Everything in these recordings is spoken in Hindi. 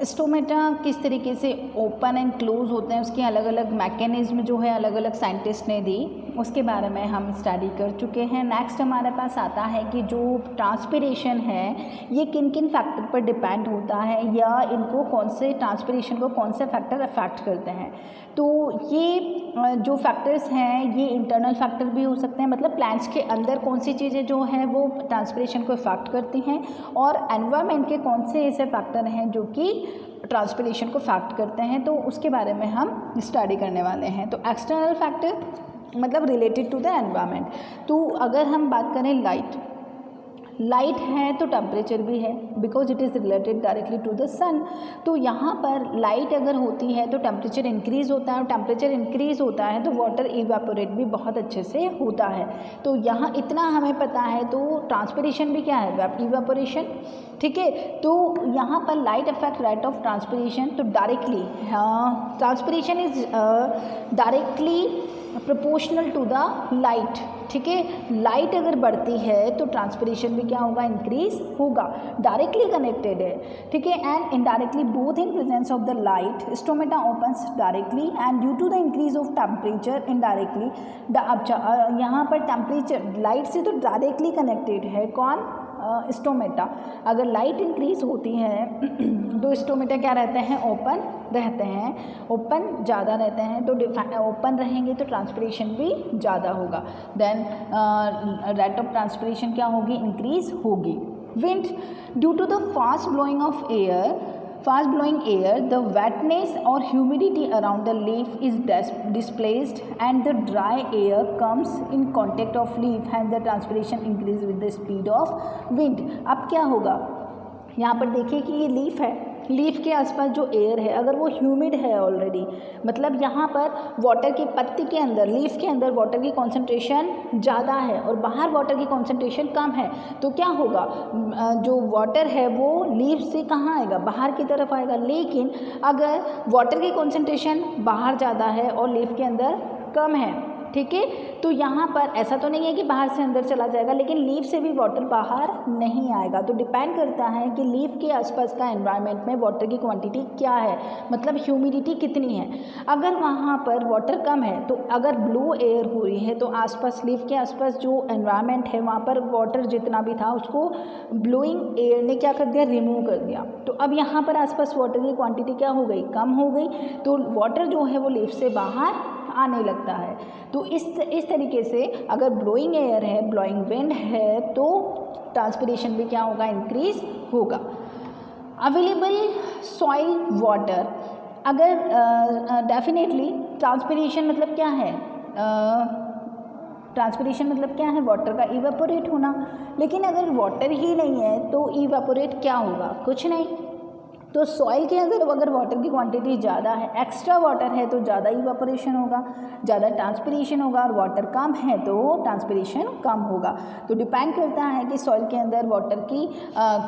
स्टोमेटा किस तरीके से ओपन एंड क्लोज होते हैं, उसकी अलग अलग मैकेनिज्म जो है अलग अलग साइंटिस्ट ने दी, उसके बारे में हम स्टडी कर चुके हैं। नेक्स्ट हमारे पास आता है कि जो ट्रांसपिरेशन है ये किन किन फैक्टर पर डिपेंड होता है या इनको कौन से ट्रांसपिरेशन को कौन से फैक्टर अफेक्ट करते हैं। तो ये जो फैक्टर्स हैं ये इंटरनल फैक्टर भी हो सकते हैं, मतलब प्लांट्स के अंदर कौन सी चीज़ें जो हैं वो ट्रांसपिरेशन को इफेक्ट करती हैं, और एनवायरनमेंट के कौन से ऐसे फैक्टर हैं जो कि ट्रांसपिरेशन को इफेक्ट करते हैं, तो उसके बारे में हम स्टडी करने वाले हैं। तो एक्सटर्नल फैक्टर मतलब रिलेटेड टू द एनवायरनमेंट। तो अगर हम बात करें लाइट है तो टेम्परेचर भी है, because it is related directly to the sun. तो यहाँ पर लाइट अगर होती है तो टेम्परेचर इंक्रीज़ होता है, और टेम्परेचर इंक्रीज़ होता है तो वाटर इवेपोरेट भी बहुत अच्छे से होता है। तो यहाँ इतना हमें पता है। तो ट्रांसपिरेशन भी क्या है, इवेपोरेशन, ठीक है। तो यहाँ पर light affect rate of transpiration, तो directly transpiration is directly proportional to the light, ठीक है। लाइट अगर बढ़ती है तो ट्रांसपिरेशन भी क्या होगा, इंक्रीज होगा, डायरेक्टली कनेक्टेड है, ठीक है। And indirectly both in presence of the light stomata opens directly and due to the increase of temperature indirectly. अच्छा यहाँ पर टेम्परेचर लाइट से तो डायरेक्टली कनेक्टेड है कौन, स्टोमेटा। अगर लाइट इंक्रीज होती है तो स्टोमेटा क्या रहते हैं, ओपन रहते हैं, ओपन ज़्यादा रहते हैं। तो ओपन रहेंगे तो ट्रांसपिरेशन भी ज़्यादा होगा, देन रेट ऑफ ट्रांसपिरेशन क्या होगी, इंक्रीज होगी। Wind, due to the fast blowing air, the wetness or humidity around the leaf is displaced and the dry air comes in contact of leaf, hence the transpiration increase with the speed of wind। अब क्या होगा, यहाँ पर देखिए कि ये लीफ है, लीफ के आसपास जो एयर है अगर वो ह्यूमिड है ऑलरेडी, मतलब यहाँ पर वाटर की पत्ती के अंदर, लीफ के अंदर वाटर की कॉन्सेंट्रेशन ज़्यादा है और बाहर वाटर की कॉन्सेंट्रेशन कम है, तो क्या होगा, जो वाटर है वो लीफ से कहाँ आएगा, बाहर की तरफ आएगा। लेकिन अगर वाटर की कॉन्सेंट्रेशन बाहर ज़्यादा है और लीफ के अंदर कम है, ठीक है, तो यहाँ पर ऐसा तो नहीं है कि बाहर से अंदर चला जाएगा, लेकिन लीफ से भी वाटर बाहर नहीं आएगा। तो डिपेंड करता है कि लीफ के आसपास का एनवायरनमेंट में वाटर की क्वांटिटी क्या है, मतलब ह्यूमिडिटी कितनी है। अगर वहाँ पर वाटर कम है तो अगर ब्लो एयर हो रही है तो आसपास लीफ के आसपास जो एनवायरनमेंट है वहाँ पर वाटर जितना भी था उसको ब्लोइंग एयर ने क्या कर दिया, रिमूव कर दिया। तो अब यहाँ पर आसपास वाटर की क्वांटिटी क्या हो गई, कम हो गई, तो वाटर जो है वो लीफ से बाहर आने लगता है। तो इस तरीके से अगर ब्लोइंग एयर है, ब्लोइंग विंड है, तो ट्रांसपिरेशन भी क्या होगा, इंक्रीज होगा। अवेलेबल सॉइल वाटर, अगर डेफिनेटली ट्रांसपिरेशन मतलब क्या है, ट्रांसपिरेशन मतलब क्या है, वाटर का इवेपोरेट होना। लेकिन अगर वाटर ही नहीं है तो इवेपोरेट क्या होगा, कुछ नहीं। तो सॉइल के अंदर अगर वाटर की क्वांटिटी ज़्यादा है, एक्स्ट्रा वाटर है, तो ज़्यादा इवेपोरेशन होगा, ज़्यादा ट्रांसपिरेशन होगा, और वाटर कम है तो ट्रांसपिरेशन कम होगा। तो डिपेंड करता है कि सॉइल के अंदर वाटर की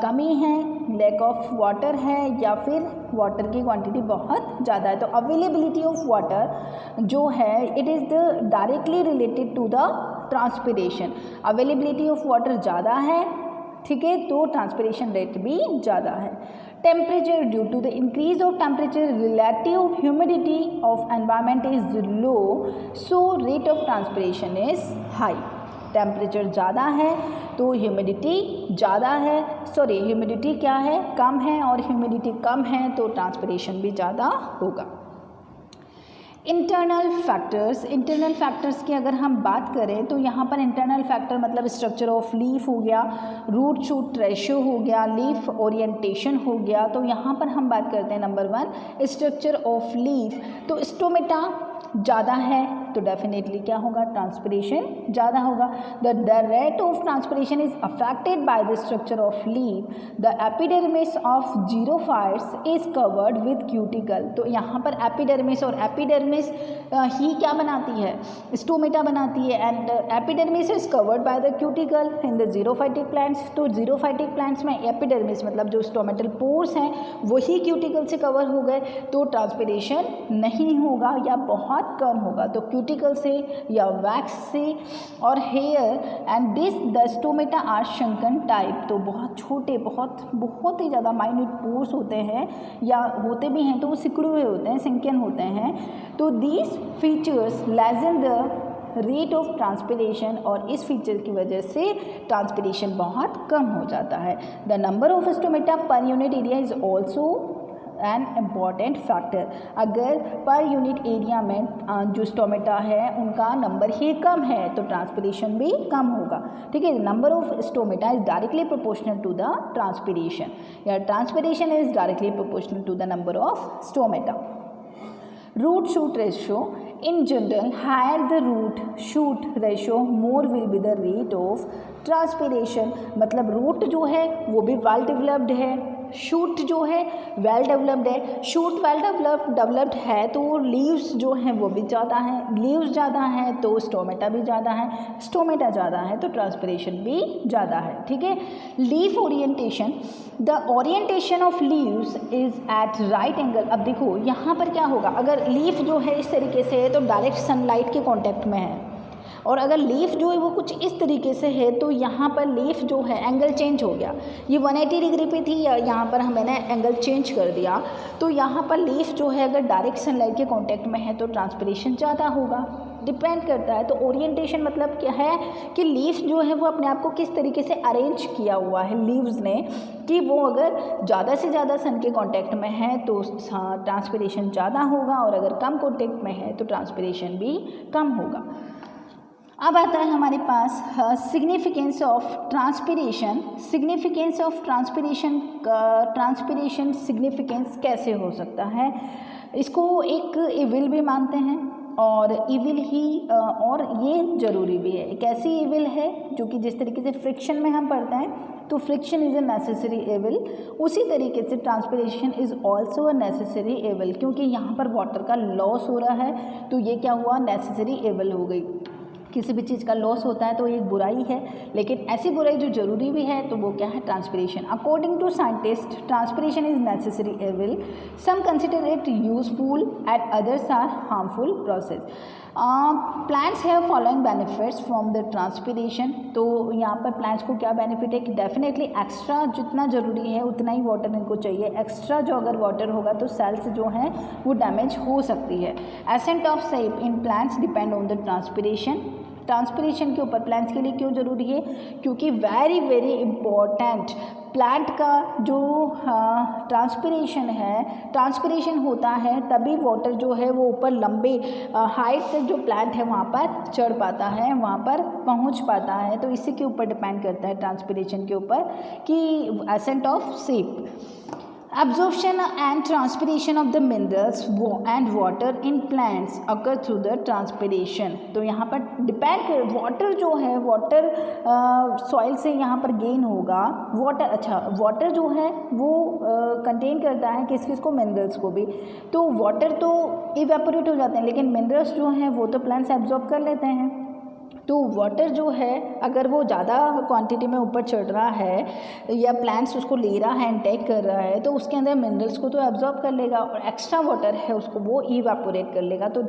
कमी है, लैक ऑफ वाटर है, या फिर वाटर की क्वांटिटी बहुत ज़्यादा है। तो अवेलेबिलिटी ऑफ वाटर जो है it is the directly related to the transpiration. Availability of water ज़्यादा है, ठीक है, तो ट्रांसपिरेशन रेट भी ज़्यादा है। Temperature, due to the increase of temperature relative humidity of environment is low, so rate of transpiration is high. Temperature ज़्यादा है तो ह्यूमिडिटी ज़्यादा है, सॉरी ह्यूमिडिटी क्या है, कम है, और ह्यूमिडिटी कम है तो ट्रांसपिरेशन भी ज़्यादा होगा। इंटरनल फैक्टर्स की अगर हम बात करें तो यहाँ पर इंटरनल फैक्टर मतलब स्ट्रक्चर ऑफ लीफ हो गया, रूट शूट रेशियो हो गया, लीफ ओरिएंटेशन हो गया। तो यहाँ पर हम बात करते हैं नंबर 1 स्ट्रक्चर ऑफ लीफ। तो स्टोमेटा ज़्यादा है तो डेफिनेटली क्या होगा, ट्रांसपिरेशन ज़्यादा होगा। The rate of transpiration is affected by the structure of leaf. The epidermis of xerophytes is covered with cuticle. तो यहाँ पर एपिडर्मिस, और एपिडर्मिस ही क्या बनाती है, स्टोमेटा बनाती है, and epidermis is covered by the cuticle in the xerophytic plants. तो जीरोफाइटिक प्लांट्स में एपिडर्मिस मतलब जो स्टोमेटल पोर्स हैं वही क्यूटिकल से कवर हो गए, तो ट्रांसपिरेशन नहीं होगा या बहुत कम होगा। तो क्यूटिकल से या वैक्स से और hair and this the stomata are sunken type. तो बहुत छोटे बहुत ही ज़्यादा माइन्यूट पोर्स होते हैं या होते भी हैं तो वो सिकुड़े हुए होते हैं, सिंकन होते हैं। तो these features lesson the rate of transpiration और इस फीचर की वजह से ट्रांसपिरेशन बहुत कम हो जाता है। The number of stomata per unit area is also an important factor. अगर पर यूनिट एरिया में जो स्टोमेटा है उनका नंबर ही कम है तो ट्रांसपिरेशन भी कम होगा। ठीक है, number of stomata is directly proportional to the transpiration या transpiration is directly proportional to the number of stomata. Root shoot ratio in general, higher the root shoot ratio more will be the rate of transpiration। मतलब रूट जो है वो भी वेल डेवलप्ड है, शूट जो है वेल डेवलप्ड है। शूट वेल डेवलप्ड है तो लीव्स जो हैं वो भी ज़्यादा हैं, लीव्स ज़्यादा हैं तो स्टोमेटा भी ज़्यादा है, स्टोमेटा ज़्यादा है तो ट्रांसपिरेशन भी ज़्यादा है। ठीक है, leaf orientation, the orientation of leaves is at right angle. अब देखो यहाँ पर क्या होगा, अगर लीफ जो है इस तरीके से है तो डायरेक्ट सनलाइट के कॉन्टैक्ट में है, और अगर लीफ जो है वो कुछ इस तरीके से है तो यहाँ पर लीफ जो है एंगल चेंज हो गया। ये 180 डिग्री पे थी या यहाँ पर मैंने एंगल चेंज कर दिया तो यहाँ पर लीफ जो है अगर डायरेक्ट सनलाइट के कांटेक्ट में है तो ट्रांसपिरेशन ज़्यादा होगा। डिपेंड करता है। तो ओरिएंटेशन मतलब क्या है कि लीफ जो है वो अपने आप को किस तरीके से अरेंज किया हुआ है लीव्स ने कि वो अगर ज़्यादा से ज़्यादा सन के कांटेक्ट में है तो ट्रांसपिरेशन ज़्यादा होगा और अगर कम कांटेक्ट में है तो ट्रांसपिरेशन भी कम होगा। अब आता है हमारे पास significance of transpiration. Significance of transpiration, transpiration significance कैसे हो सकता है, इसको एक इविल भी मानते हैं और इविल ही और ये ज़रूरी भी है। एक ऐसी इविल है जो कि जिस तरीके से फ्रिक्शन में हम पढ़ते हैं तो friction is a necessary evil, उसी तरीके से transpiration is also a necessary evil. क्योंकि यहाँ पर वाटर का लॉस हो रहा है तो ये क्या हुआ, नेसेसरी एविल हो गई। किसी भी चीज़ का लॉस होता है तो एक बुराई है, लेकिन ऐसी बुराई जो जरूरी भी है तो वो क्या है, transpiration. According to scientist transpiration is necessary evil, some consider it useful at others are harmful process. Plants have following benefits from the transpiration. तो यहाँ पर प्लांट्स को क्या बेनिफिट है कि डेफिनेटली एक्स्ट्रा जितना ज़रूरी है उतना ही वाटर इनको चाहिए। एक्स्ट्रा जो अगर वाटर होगा तो सेल्स जो हैं वो डैमेज हो सकती है। Ascent of shape in plants depend on the transpiration. Transpiration के ऊपर प्लांट्स के लिए क्यों ज़रूरी है, क्योंकि वेरी इम्पॉर्टेंट प्लांट का जो ट्रांसपिरेशन है, ट्रांसपिरेशन होता है तभी वाटर जो है वो ऊपर लंबे हाइट तक जो प्लांट है वहाँ पर चढ़ पाता है, वहाँ पर पहुँच पाता है। तो इसी के ऊपर डिपेंड करता है ट्रांसपिरेशन के ऊपर कि ascent of shape. Absorption and transpiration of the minerals and water in plants occur through the transpiration। तो यहाँ पर डिपेंड कर वाटर जो है, वाटर सॉइल से यहाँ पर गेन होगा। वाटर जो है वो कंटेन करता है किसको, मिनरल्स को भी। तो वाटर तो इवेपोरेट हो जाते हैं लेकिन मिनरल्स जो हैं वो तो प्लांट्स एब्जॉर्ब कर लेते हैं। तो वाटर जो है अगर वो ज़्यादा क्वांटिटी में ऊपर चढ़ रहा है या प्लांट्स उसको ले रहा है, इनटेक कर रहा है, तो उसके अंदर मिनरल्स को तो एब्जॉर्ब कर लेगा और एक्स्ट्रा वाटर है उसको वो इवेपोरेट कर लेगा। तो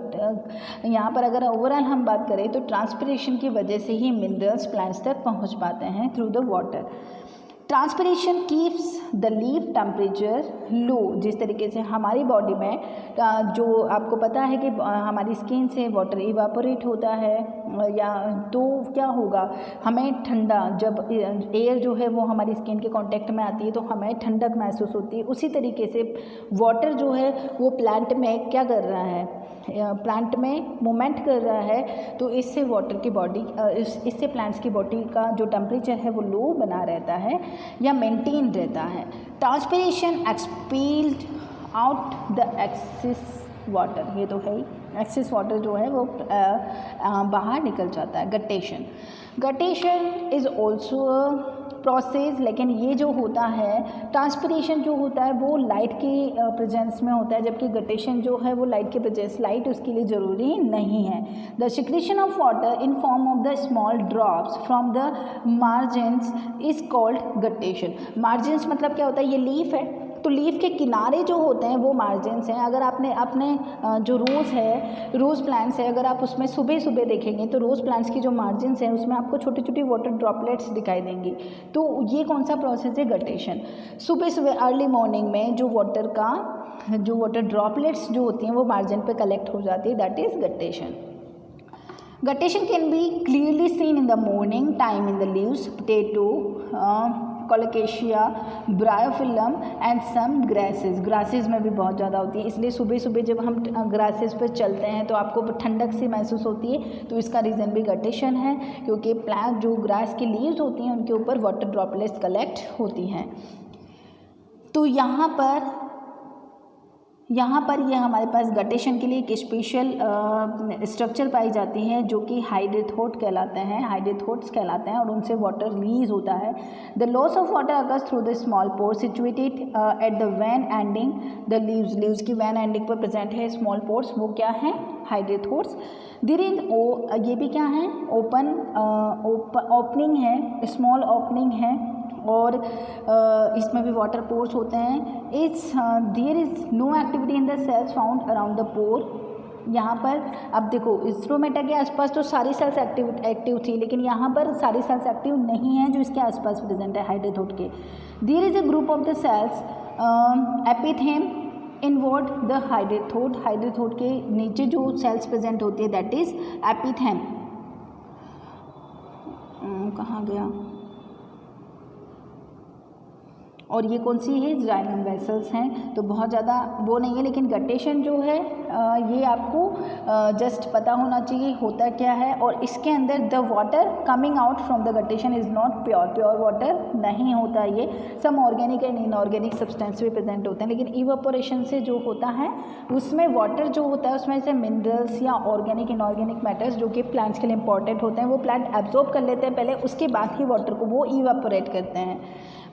यहाँ पर अगर ओवरऑल हम बात करें तो ट्रांसपिरेशन की वजह से ही मिनरल्स प्लांट्स तक पहुँच पाते हैं through the water. Transpiration keeps the leaf temperature low. जिस तरीके से हमारी बॉडी में जो आपको पता है कि हमारी स्किन से वाटर इवापोरेट होता है या तो क्या होगा, हमें ठंडा, जब एयर जो है वो हमारी स्किन के कांटेक्ट में आती है तो हमें ठंडक महसूस होती है। उसी तरीके से वाटर जो है वो प्लांट में क्या कर रहा है, प्लांट में मूवमेंट कर रहा है, तो इससे वाटर की बॉडी इससे प्लांट्स की बॉडी का जो टेम्परेचर है वो लो बना रहता है या मेंटेन रहता है। Transpiration expelled out the excess water, ये तो है ही, एक्सेस वाटर जो है वो बाहर निकल जाता है। Guttation is also a process, लेकिन ये जो होता है ट्रांसपिरेशन जो होता है वो लाइट की प्रेजेंस में होता है, जबकि गटेशन जो है वो लाइट के प्रेजेंस, लाइट उसके लिए ज़रूरी नहीं है। The secretion of water in form of the small drops from the margins is called guttation. Margins मतलब क्या होता है, ये लीफ है, तो लीफ के किनारे जो होते हैं वो मार्जिन्स हैं। अगर आपने अपने जो रोज़ प्लांट्स है, अगर आप उसमें सुबह सुबह देखेंगे तो रोज़ प्लांट्स की जो मार्जिन्स हैं उसमें आपको छोटी छोटी वाटर ड्रॉपलेट्स दिखाई देंगी। तो ये कौन सा प्रोसेस है? गटेशन। सुबह सुबह अर्ली मॉर्निंग में जो वाटर ड्रॉपलेट्स जो होती हैं वो मार्जिन पे कलेक्ट हो जाती है, that is guttation. Guttation can be clearly seen in the morning time in the leaves, potato, colocasia, bryophyllum and some grasses. Grasses में भी बहुत ज़्यादा होती है, इसलिए सुबह सुबह जब हम ग्रासेस पर चलते हैं तो आपको ठंडक सी महसूस होती है, तो इसका रीज़न भी गटेशन है, क्योंकि प्लांट जो ग्रास की लीव्स होती हैं उनके ऊपर वाटर ड्रॉपलेट्स कलेक्ट होती हैं। तो यहाँ पर ये हमारे पास गटेशन के लिए एक स्पेशल स्ट्रक्चर पाई जाती है जो कि हाइड्रोथोट कहलाते हैं, हाइड्रोथोट्स कहलाते हैं, और उनसे वाटर रिलीज होता है। The loss of water occurs through the small pore situated at the vein ending the leaves की वैन एंडिंग पर प्रेजेंट है स्मॉल पोर्स, वो क्या है? हाइड्रोथोट्स। देयर इज ये भी क्या है? ओपनिंग है, स्मॉल ओपनिंग है, और इसमें भी वाटर पोर्स होते हैं। There is no activity in the cells found around the pore. यहाँ पर अब देखो स्ट्रोमेटा के आसपास तो सारी सेल्स एक्टिव थी, लेकिन यहाँ पर सारी सेल्स एक्टिव नहीं है जो इसके आसपास प्रेजेंट है हाइड्रोथोट के। There is a group of the cells epithem inward the हाइड्रोथोट के नीचे जो सेल्स प्रेजेंट होती है दैट इज़ एपिथेम। कहाँ गया? और ये कौन सी है? जाइलम वेसल्स हैं। तो बहुत ज़्यादा वो नहीं है, लेकिन गटेशन जो है ये आपको जस्ट पता होना चाहिए होता क्या है। और इसके अंदर the water coming out from the guttation is not pure water नहीं होता। ये some organic and inorganic substance भी प्रेजेंट होते हैं, लेकिन इवापोरेशन से जो होता है उसमें वाटर जो होता है उसमें से मिनरल्स या ऑर्गेनिक इनऑर्गेनिक मैटर्स जो कि प्लांट्स के लिए इंपॉर्टेंट होते हैं वो प्लांट एब्जॉर्ब कर लेते हैं पहले, उसके बाद ही वाटर को वो इवापोरेट करते हैं।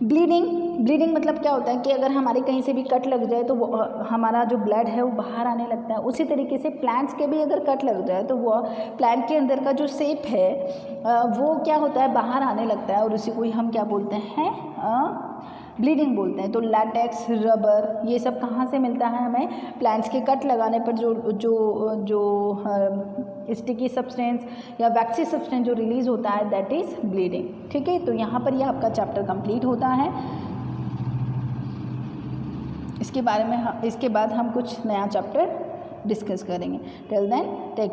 ब्लीडिंग मतलब क्या होता है कि अगर हमारे कहीं से भी कट लग जाए तो वो हमारा जो ब्लड है वो बाहर आने लगता है। उसी तरीके से प्लांट्स के भी अगर कट लग जाए तो वो प्लांट के अंदर का जो सेप है वो क्या होता है? बाहर आने लगता है, और उसी को ही हम क्या बोलते हैं? ब्लीडिंग बोलते हैं। तो लैटेक्स, रबर, ये सब कहाँ से मिलता है हमें? प्लांट्स के कट लगाने पर जो स्टिकी सब्सटेंस या वैक्सी सब्सटेंस जो रिलीज होता है दैट इज़ ब्लीडिंग। ठीक है, तो यहाँ पर ये आपका चैप्टर कंप्लीट होता है। इसके बाद हम कुछ नया चैप्टर डिस्कस करेंगे। Till then take